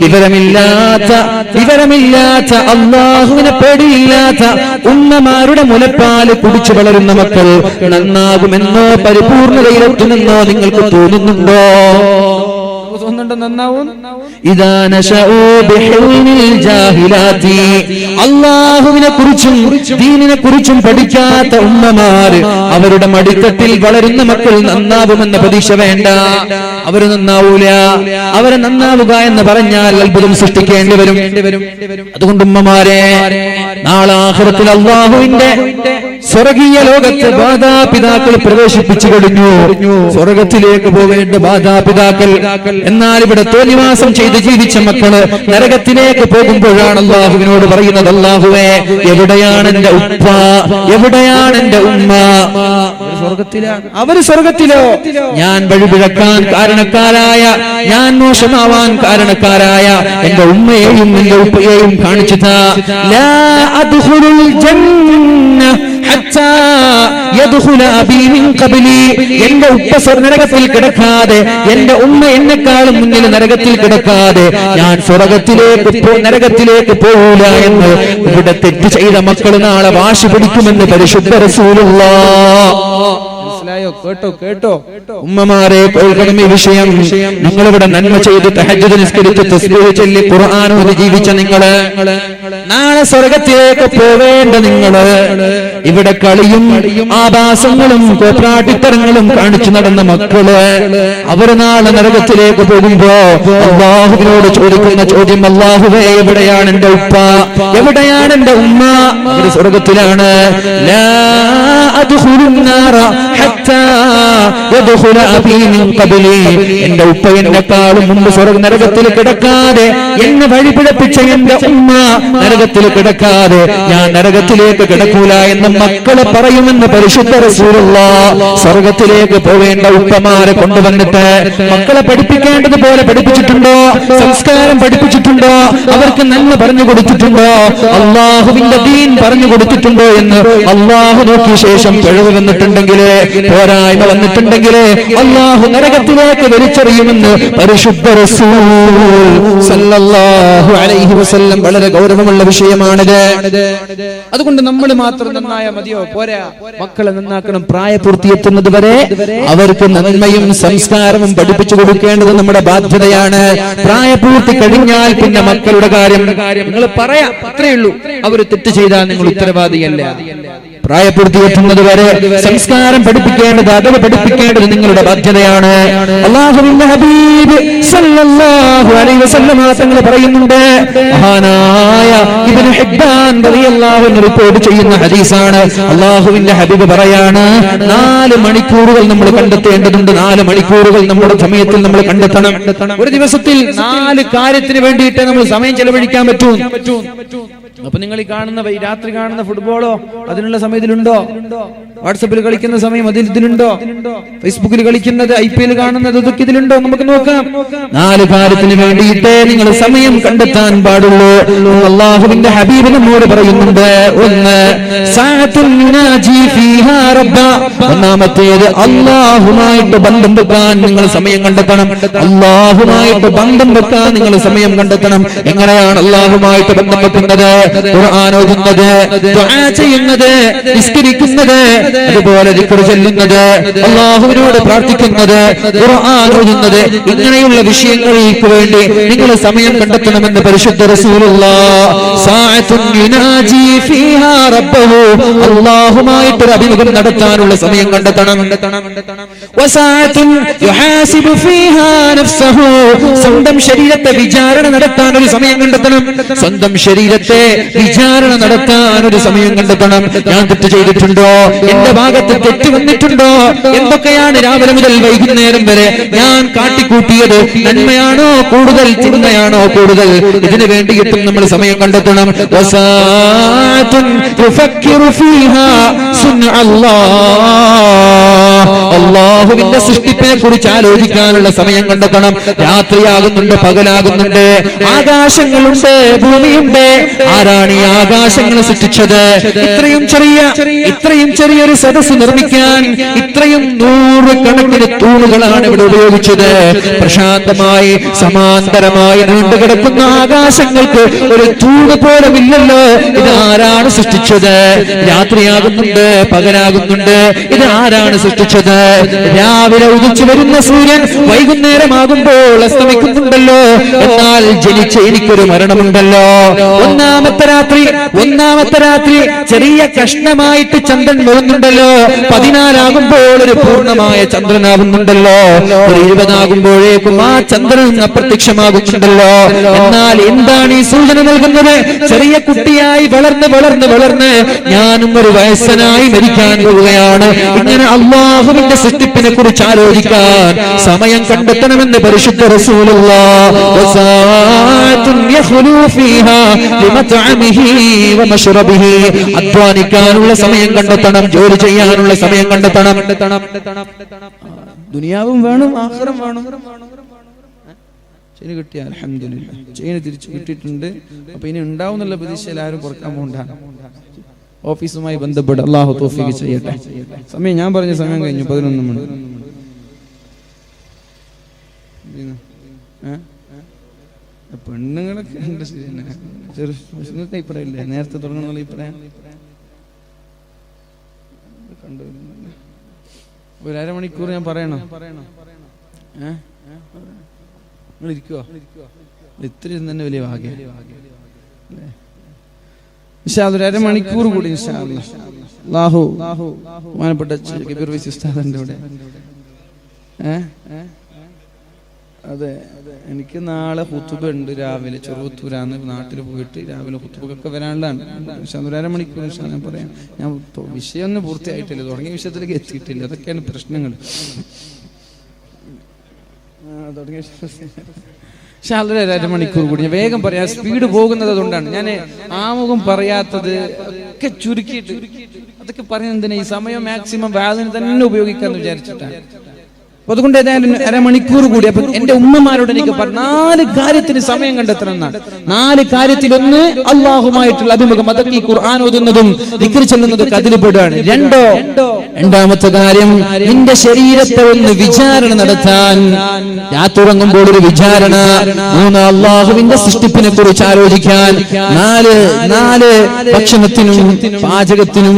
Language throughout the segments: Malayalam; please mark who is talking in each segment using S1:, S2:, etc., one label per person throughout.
S1: വിവരമില്ലാത്ത അല്ലാഹുവിനെ പേടിയില്ലാത്ത ഉമ്മമാരുടെ മുലപ്പാല് കുടിച്ചു വളരുന്ന മക്കൾ നന്നാകുമെന്നോ പരിപൂർണതയിലെത്തുമെന്നോ നിങ്ങൾക്ക് തോന്നുന്നുണ്ടോ? അല്ലാഹുവിനെ കുറിച്ചും ദീനിനെ കുറിച്ചും പഠിക്കാത്ത ഉമ്മമാര് അവരുടെ മടിത്തട്ടിൽ വളരുന്ന മക്കൾ നന്നാവുമെന്ന പ്രതീക്ഷ വേണ്ട. അവര് നന്നാവൂല. അവരെ നന്നാവുക എന്ന് പറഞ്ഞാൽ അത്ഭുതം സൃഷ്ടിക്കേണ്ടി വരും. അതുകൊണ്ട് ഉമ്മമാരെ, നാളെ ആഖിറത്തിൽ അല്ലാഹുവിന്റെ സ്വർഗീയ ലോകത്ത് മാതാപിതാക്കൾ പ്രവേശിപ്പിച്ചു കഴിഞ്ഞു. സ്വർഗത്തിലേക്ക് പോവേണ്ട മാതാപിതാക്കൾ. എന്നാൽ ഇവിടെ തോന്നിവാസം ചെയ്ത് ജീവിച്ച മക്കള് നരകത്തിലേക്ക് പോകുമ്പോഴാണ് അല്ലാഹുവിനോട് പറയുന്നത്, അല്ലാഹുവേ, എവിടെയാണ് എന്റെ ഉപ്പ, എവിടെയാണ് എന്റെ ഉമ്മ? സ്വർഗത്തിലാണ്. അവര് സ്വർഗത്തിലോ? ഞാൻ വഴിപിഴക്കാൻ കാരണക്കാരായ, ഞാൻ മോശമാവാൻ കാരണക്കാരായ എന്റെ ഉമ്മയെയും എന്റെ ഉപ്പയെയും കാണിച്ചതാ. ലാ അദ്ഖുലുൽ ജന്ന ഹത്താ യദ്ഖുല അബീ മിൻ ഖബ്ലി. എന്റെ ഉപ്പ നരകത്തിൽ കിടക്കാതെ, എന്റെ ഉമ്മ എന്നെക്കാളും മുന്നിൽ നരകത്തിൽ കിടക്കാതെ ഞാൻ നരകത്തിലേക്ക് പോകൂല എന്ന് ഇവിടെ തെറ്റ് ചെയ്ത മക്കൾ നാളെ വാശി പിടിക്കുമെന്ന് പരിശുദ്ധ റസൂലുള്ളാഹ്. കേട്ടോ ഉമ്മമാരെ, കേൾക്കണം ഈ വിഷയം. നിങ്ങളിവിടെ നന്മ ചെയ്ത് തഹജ്ജുദ് നിസ്കരിച്ച് തസ്ബീഹ് ചൊല്ലി ഖുർആൻ ഓതി ജീവിച്ച നിങ്ങള്, നാളെ സ്വർഗത്തിലേക്ക് പോവേണ്ട നിങ്ങള് ഇവിടെ കളിയും ആഭാസങ്ങളും കോപ്രാട്ടിത്തരങ്ങളും കാണിച്ചു നടന്ന മക്കള്, അവര് നാളെ നരകത്തിലേക്ക് പോകുമ്പോ അല്ലാഹുവിനോട് ചോദിക്കുന്ന ചോദ്യം, അല്ലാഹുവേ, എവിടെയാണ് എന്റെ ഉപ്പ, എവിടെയാണ് എന്റെ ഉമ്മ? അവര് സ്വർഗത്തിലാണ്. ലാ അദ്ഖുലുൻ നാറ ഹത്താ യദ്ഖുല അബീ മിൻ ഖബ്ലി. എന്റെ ഉപ്പ എന്നെക്കാളും മുമ്പ് നരകത്തിൽ കിടക്കാതെ, എന്നെ വഴിപിഴപ്പിച്ച എന്റെ ഉമ്മ നരകത്തിൽ കിടക്കാതെ ഞാൻ നരകത്തിലേക്ക് കിടക്കൂല എന്ന് മക്കളെ പറയുമെന്ന് പരിശുദ്ധ റസൂലുള്ളാഹ്. സ്വർഗത്തിലേക്ക് പോവേണ്ട ഉപ്പമാരെ കൊണ്ടുവന്നിട്ട് മക്കളെ പഠിപ്പിക്കേണ്ടതുപോലെ പഠിപ്പിച്ചിട്ടുണ്ടോ? സംസ്കാരം പഠിപ്പിച്ചിട്ടുണ്ടോ? അവർക്ക് നന്മ പറഞ്ഞു കൊടുത്തിട്ടുണ്ടോ? അല്ലാഹുവിന്റെ ദീൻ പറഞ്ഞു കൊടുത്തിട്ടുണ്ടോ എന്ന് അല്ലാഹു നോക്കിയ ശേഷം പിഴവ് വന്നിട്ടുണ്ടെങ്കിൽ, പോരായ്മ വന്നിട്ടുണ്ടെങ്കിൽ അല്ലാഹു നരകത്തിലേക്ക് വലിച്ചെറിയുമെന്ന് പരിശുദ്ധ റസൂൽ സല്ലല്ലാഹു അലൈഹി വസല്ലം. വളരെ ഗൗരവമുള്ള വിഷയമാണിത്. അതുകൊണ്ട് നമ്മൾ മാത്രം നന്നായ മതിയോ? പോരാ, മക്കളെ നന്നാക്കണം. പ്രായപൂർത്തിയെത്തുന്നത് വരെ അവർക്ക് നന്മയും സംസ്കാരവും പഠിപ്പിച്ചു കൊടുക്കേണ്ടത് നമ്മുടെ ബാധ്യതയാണ്. പ്രായപൂർത്തി കഴിഞ്ഞാൽ പിന്നെ മക്കളുടെ കാര്യം നിങ്ങൾ പറയാം, അത്രയേ ഉള്ളൂ. അവർ തെറ്റ് ചെയ്താൽ നിങ്ങൾ ഉത്തരവാദിയല്ല. പ്രായപൂർത്തിയെത്തുന്നത് വരെ സംസ്കാരം പഠിപ്പിക്കേണ്ടത്, അതവ് പഠിപ്പിക്കേണ്ടത് നിങ്ങളുടെ ബാധ്യതയാണ്. അല്ലാഹുവിന്റെ ഹബീബ് സല്ലല്ലാഹു അലൈഹി വസല്ലം തങ്ങൾ പറയുന്നുണ്ട്, മഹാനായ ഇബ്നു ഹിബ്ബാൻ റളിയല്ലാഹു അൻഹു റിപ്പോർട്ട് ചെയ്യുന്ന ഹദീസാണ്. അല്ലാഹുവിന്റെ ഹബീബ് പറയാണ്, 4 മണിക്കൂറുകൾ നമ്മൾ കണ്ടെത്തേണ്ടതുണ്ട്. 4 മണിക്കൂറുകൾ നമ്മുടെ സമയത്തിൽ നമ്മൾ കണ്ടെത്തണം. ഒരു ദിവസത്തിൽ 4 കാര്യത്തിന് വേണ്ടിയിട്ട് നമ്മൾ സമയം ചെലവഴിക്കാൻ പറ്റൂ. അപ്പൊ നിങ്ങൾ ഈ കാണുന്ന രാത്രി കാണുന്ന ഫുട്ബോളോ അതിനുള്ള സമയത്തിലുണ്ടോ? വാട്സപ്പിൽ കളിക്കുന്ന സമയം ഇതിലുണ്ടോ? ഫേസ്ബുക്കിൽ കളിക്കുന്നത്, IPL കാണുന്നത്, ഇതൊക്കെ ഇതിലുണ്ടോ? നമുക്ക് നോക്കാം. 4 കാര്യത്തിന് വേണ്ടിയിട്ട് നിങ്ങൾ സമയം കണ്ടെത്താൻ പാടുള്ളൂ. അല്ലാഹുവിന്റെ ഹബീബ് നമ്മോട് പറയുന്നുണ്ട്, 1 സഅത്തുൻ യുനാജി ഫീഹാ റബ്ബ. ഒന്നാമത്തേത്, അല്ലാഹുമായിട്ട് ബന്ധം വെക്കാൻ നിങ്ങൾ സമയം കണ്ടെത്തണം. അല്ലാഹുമായിട്ട് ബന്ധം വെക്കാൻ നിങ്ങൾ സമയം കണ്ടെത്തണം. എങ്ങനെയാണ് അല്ലാഹുമായിട്ട് ബന്ധം വെക്കുന്നത്? ഖുർആൻ ഓതുന്നത്, ദുആ ചെയ്യുന്നത്, നിസ്കരിക്കുന്നത്, അതുപോലെ ദിക്ർ ചൊല്ലുന്നത്, അല്ലാഹുവിനോട് പ്രാർത്ഥിക്കുന്നത്, ഖുർആൻ ഓതുന്നത്, ഇങ്ങനെയുള്ള വിഷയങ്ങൾക്ക് വേണ്ടി നിങ്ങൾ സമയം കണ്ടെത്തണമെന്ന് പരിശുദ്ധ റസൂലുള്ളാഹ്. സഅത്തുൻ യുനാജി ഫീഹാ റബ്ബഹു. അല്ലാഹുമായിട്ട് ഒരു അഭിമുഖം നടത്താനുള്ള സമയം കണ്ടെത്തണം. വസഅത്തുൻ യുഹാസിബു ഫീഹാ നഫ്സഹു. സ്വന്തം ശരീരത്തെ വിചാരണ നടത്താൻ ഒരു സമയം കണ്ടെത്തണം. സ്വന്തം ശരീരത്തെ വിചാരണ നടത്താൻ ഒരു സമയം കണ്ടെത്തണം. ഞാൻ തെറ്റ് ചെയ്തിട്ടുണ്ടോ? എന്റെ ഭാഗത്ത് തെറ്റ് വന്നിട്ടുണ്ടോ? എന്തൊക്കെയാണ് രാവിലെ മുതൽ വൈകുന്നേരം വരെ ഞാൻ കാട്ടിക്കൂട്ടിയത്? നന്മയാണോ കൂടുതൽ, തിന്മയാണോ കൂടുതൽ? ഇതിനു വേണ്ടിയിട്ടും നമ്മൾ സമയം കണ്ടെത്തണം. അല്ലാഹുവിന്റെ സൃഷ്ടിപ്പിനെ കുറിച്ച് ആലോചിക്കാനുള്ള സമയം കണ്ടെത്തണം. രാത്രിയാകുന്നുണ്ട്, പകലാകുന്നുണ്ട്, ആകാശങ്ങളുണ്ട്, ഭൂമിയുണ്ട്. ആരാണ് ഈ ആകാശങ്ങൾ സൃഷ്ടിച്ചത്? ഇത്രയും ചെറിയൊരു സദസ്സ് നിർമ്മിക്കാൻ ഇത്രയും 100 കണക്കിന് തൂണുകളാണ് ഇവിടെ ഉപയോഗിച്ചത്. പ്രശാന്തമായി സമാന്തരമായി നീണ്ടുകിടക്കുന്ന ആകാശങ്ങൾക്ക് ഒരു തൂണ് പോലും ഇല്ലല്ലോ. ഇത് ആരാണ് സൃഷ്ടിച്ചത്? രാത്രിയാകുന്നുണ്ട്, പകലാകുന്നുണ്ട്, ഇത് ആരാണ് സൃഷ്ടിച്ചത്? രാവിലെ ഉദിച്ചു വരുന്ന സൂര്യൻ വൈകുന്നേരമാകുമ്പോൾ അസ്തമിക്കുന്നുണ്ടല്ലോ. എന്നാൽ ജനിച്ച എനിക്കൊരു മരണമുണ്ടല്ലോ. ഒന്നാമത്തെ രാത്രി ചെറിയ കഷ്ണമായിട്ട് ചന്ദ്രൻ വരുന്നുണ്ടല്ലോ. 14 ഒരു പൂർണ്ണമായ ചന്ദ്രനാകുന്നുണ്ടല്ലോ. ഒരു 20 ആ ചന്ദ്രൻ അപ്രത്യക്ഷമാകുന്നുണ്ടല്ലോ. എന്നാൽ എന്താണ് ഈ സൂചന നൽകുന്നത്? ചെറിയ കുട്ടിയായി വളർന്ന് ഞാനും ഒരു വയസ്സനായി മരിക്കാൻ പോവുകയാണ്. ഇങ്ങനെ അല്ലാഹുവിന്റെ സൃഷ്ടിപ്പിനെ കുറിച്ച് ആലോചിക്കാൻ സമയം കണ്ടെത്തണമെന്ന് പരിശുദ്ധ റസൂലുള്ളാഹ്. അധ്വാനിക്കാനുള്ള സമയം കണ്ടെത്തണം, ജോലി ചെയ്യാനുള്ള സമയം കണ്ടെത്തണം. ദുനിയാവും വേണം, ആഖിറം വേണം. ചെയിന് കിട്ടിയ അൽഹംദുലില്ലാ, ചെയിന് തിരിച്ചു കിട്ടിയിട്ടുണ്ട്. അപ്പൊ ഇനി ഉണ്ടാവും എന്നുള്ള പ്രതീക്ഷയിൽ ആരും കുറക്കാൻ പോകണ്ട. ഓഫീസുമായി ബന്ധപ്പെട്ട് അല്ലാഹു തൗഫീഖ് ചെയ്യട്ടെ. സമയം ഞാൻ പറഞ്ഞ സമയം കഴിഞ്ഞു, 11 മണി. പെണ്ണുങ്ങളൊക്കെ അഭിപ്രായമില്ലേ? നേരത്തെ തുടങ്ങുന്ന അഭിപ്രായം കണ്ടു. ഒരു അരമണിക്കൂർ ഞാൻ പറയണം. നിങ്ങൾ ഇരിക്കുവോ? ഇത്രയും തന്നെ വലിയ ഭാഗ്യം. ഒരു അരമണിക്കൂർ കൂടി അല്ലാഹു ബഹുമാനപ്പെട്ട കബീർ വൈസി ഉസ്താദിന്റെ കൂടെ. അതെ, എനിക്ക് നാളെ ഖുതുബ ഉണ്ട് രാവിലെ. ചെറുത്തൂരാന്ന് നാട്ടിൽ പോയിട്ട് രാവിലെ ഖുതുബക്കൊക്കെ വരാനുള്ളതാണ്. ഒരു അരമണിക്കൂർ ഞാൻ പറയാം. ഞാൻ വിഷയം ഒന്നും പൂർത്തിയായിട്ടില്ല, തുടങ്ങിയ വിഷയത്തിലേക്ക് എത്തിയിട്ടില്ല. അതൊക്കെയാണ് പ്രശ്നങ്ങൾ. തുടങ്ങിയ പക്ഷെ അതൊരു അരമണിക്കൂർ കൂടി ഞാൻ വേഗം പറയാം. സ്പീഡ് പോകുന്നത് അതുകൊണ്ടാണ് ഞാൻ ആമുഖം പറയാത്തത്. ഒക്കെ ചുരുക്കിയിട്ട് അതൊക്കെ പറയുന്നതിന് ഈ സമയം മാക്സിമം വാതിന് തന്നെ ഉപയോഗിക്കാന്ന് വിചാരിച്ചിട്ടാണ്. അതുകൊണ്ട് ഏതായാലും അരമണിക്കൂർ കൂടി. അപ്പൊ എന്റെ ഉമ്മമാരോട് എനിക്ക് 4 കാര്യത്തിന് സമയം കണ്ടെത്തണം എന്നാണ്. 4 കാര്യത്തിലൊന്ന് അള്ളാഹുമായിട്ടുള്ള അഭിമുഖം. അതൊക്കെ ഈ ഖുർആൻ ഓതുന്നതും ദിക്ർ ചൊല്ലുന്നതൊക്കെ അതിൽപ്പെടുകയാണ്. രണ്ടാമത്തെ കാര്യം, നിന്റെ ശരീരത്തെ ഒന്ന് വിചാരണ നടത്താൻ. രാത്തുറങ്ങുമ്പോൾ ഒരു വിചാരണ. 3 അള്ളാഹുവിന്റെ സൃഷ്ടിപ്പിനെ കുറിച്ച് ആലോചിക്കാൻ. 4 ഭക്ഷണത്തിനും പാചകത്തിനും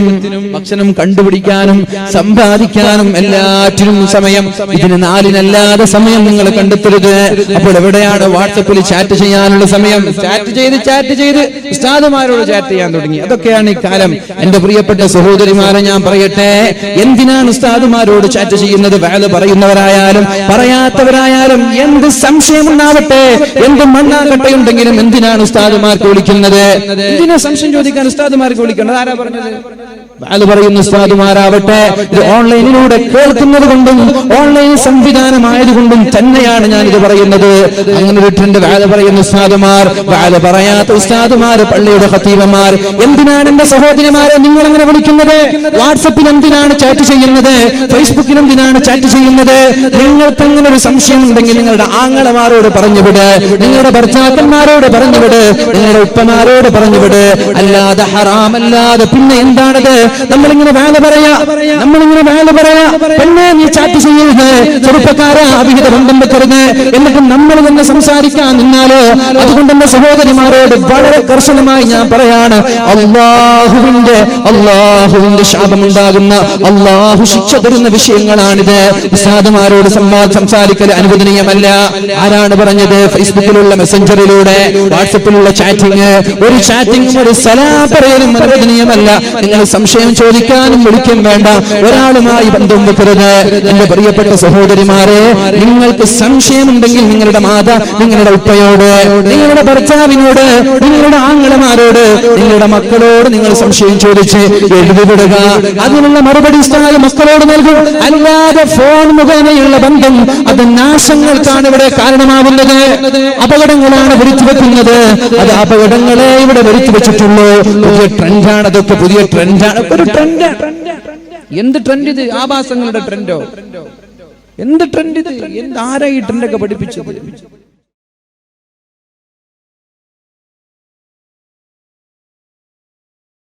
S1: ഭക്ഷണം കണ്ടുപിടിക്കാനും സമ്പാദിക്കാനും എല്ലാറ്റിനും സമയം. ഇതിന് 4 സമയം നിങ്ങൾ കണ്ടെത്തരുത്. അപ്പോൾ എവിടെയാണ് വാട്സപ്പിൽ ചാറ്റ് ചെയ്യാനുള്ള സമയം? ചാറ്റ് ചെയ്ത് ഉസ്താദുമാരോട് ചാറ്റ് ചെയ്യാൻ തുടങ്ങി. അതൊക്കെയാണ് ഈ കാലം. എന്റെ പ്രിയപ്പെട്ട സഹോദരിമാരെ ഞാൻ പറയട്ടെ, എന്തിനാണ് ഉസ്താദുമാരോട് ചാറ്റ് ചെയ്യുന്നത്? വഅദ് പറയുന്നവരായാലും പറയാത്തവരായാലും എന്ത് സംശയമുണ്ടാവട്ടെ, എന്ത് മണ്ണാക്കട്ടയുണ്ടെങ്കിലും എന്തിനാണ് ഉസ്താദുമാർക്ക് വിളിക്കുന്നത്? എന്തിനാ സംശയം ചോദിക്കാൻ ഉസ്താദുമാർക്ക് വിളിക്കേണ്ടത്? ആരാ പറഞ്ഞത്? വഅദ് പറയുന്ന ഉസ്താദുമാരാവട്ടെ ഇത് ഓൺലൈനിലൂടെ കേൾക്കുന്നത് കൊണ്ടും ഓൺലൈൻ സംവിധാനമായതുകൊണ്ടും തന്നെയാണ് ഞാൻ ഇത് പറയുന്നത്. അങ്ങനെ ഒരു ട്രെൻഡ്. വഅദ് പറയുന്ന ഉസ്താദുമാർ, വഅദ് പറയാത്ത ഉസ്താദുമാർ, പള്ളിയുടെ ഖതീബന്മാർ, എന്തിനാണ് എന്റെ സഹോദരിമാരെ നിങ്ങൾ അങ്ങനെ വിളിക്കുന്നത്? വാട്സപ്പിൽ എന്തിനാണ് ചാറ്റ് ചെയ്യുന്നത്? ഫേസ്ബുക്കിൽ എന്തിനാണ് ചാറ്റ് ചെയ്യുന്നത്? നിങ്ങൾക്ക് അങ്ങനെ ഒരു സംശയം ഉണ്ടെങ്കിൽ നിങ്ങളുടെ ആങ്ങളമാരോട് പറഞ്ഞുവിട്, നിങ്ങളുടെ ഭർത്താക്കന്മാരോട് പറഞ്ഞുവിട്, നിങ്ങളുടെ ഉപ്പമാരോട് പറഞ്ഞുവിട്. അല്ലാതെ ഹറാമല്ലാതെ പിന്നെ എന്താണത്? നമ്മളിങ്ങനെ വേല പറയാ. പിന്നെ നീ ചാറ്റ് ചെയ്യരുത്, ചെറുപ്പക്കാരാ, അവിഹിത ബന്ധം വെക്കരുത്. എന്നിട്ട് നമ്മൾ തന്നെ സംസാരിക്കാൻ നിന്നാലോ? അതുകൊണ്ട് എന്റെ സഹോദരിമാരോട് വളരെ കർശനമായി ഞാൻ പറയാണ്, അള്ളാഹുവിന്റെ ശാപമുണ്ടാകുന്ന, അള്ളാഹു ശിക്ഷ തരുന്ന വിഷയങ്ങളാണിത്. ഉസ്താദുമാരോട് സംസാരിക്കൽ അനുവദനീയമല്ല. ആരാണ് പറഞ്ഞത്? ഫേസ്ബുക്കിലുള്ള മെസ്സഞ്ചറിലൂടെ, വാട്സപ്പിലുള്ള ചാറ്റിംഗ്, ഒരു ചാറ്റിംഗും ഒരു സലാം പറയലും അനുവദനീയമല്ല. നിങ്ങൾ സംശയം ചോദിക്കാനും വിളിക്കും വേണ്ട, ഒരാളുമായി ബന്ധം വെക്കരുത്. എന്റെ പ്രിയപ്പെട്ട സഹോദരിമാരെ, നിങ്ങൾക്ക് സംശയമുണ്ടെങ്കിൽ നിങ്ങളുടെ നിങ്ങളുടെ ഉപ്പയോട്, നിങ്ങളുടെ ഭർത്താവിനോട്, നിങ്ങളുടെ ആങ്ങളമാരോട്, നിങ്ങളുടെ മക്കളോട് നിങ്ങൾ സംശയം ചോദിച്ച് എഴുതിവിടുക. അതിനുള്ള മറുപടി ഉസ്താദ് മക്കളോട് നൽകും. അല്ലാതെ ഫോൺ മുഖേനയുള്ള ബന്ധം അത് നാശങ്ങൾക്കാണ് ഇവിടെ കാരണമാവുന്നത്. അപകടങ്ങളാണ് വരുത്തി വെക്കുന്നത്. അത് അപകടങ്ങളെ ഇവിടെ വരുത്തി വെച്ചിട്ടുള്ളൂ. പുതിയ ട്രെൻഡാണ് അതൊക്കെ. പുതിയ ട്രെൻഡാണ്. ഒരു ട്രെൻഡ്. എന്ത് ട്രെൻഡ് ഇത്? ആഭാസങ്ങളുടെ ട്രെൻഡോ? എന്ത് ട്രെൻഡ് ഇത്? ആരാ ഈ ട്രെൻഡൊക്കെ പഠിപ്പിച്ചത്?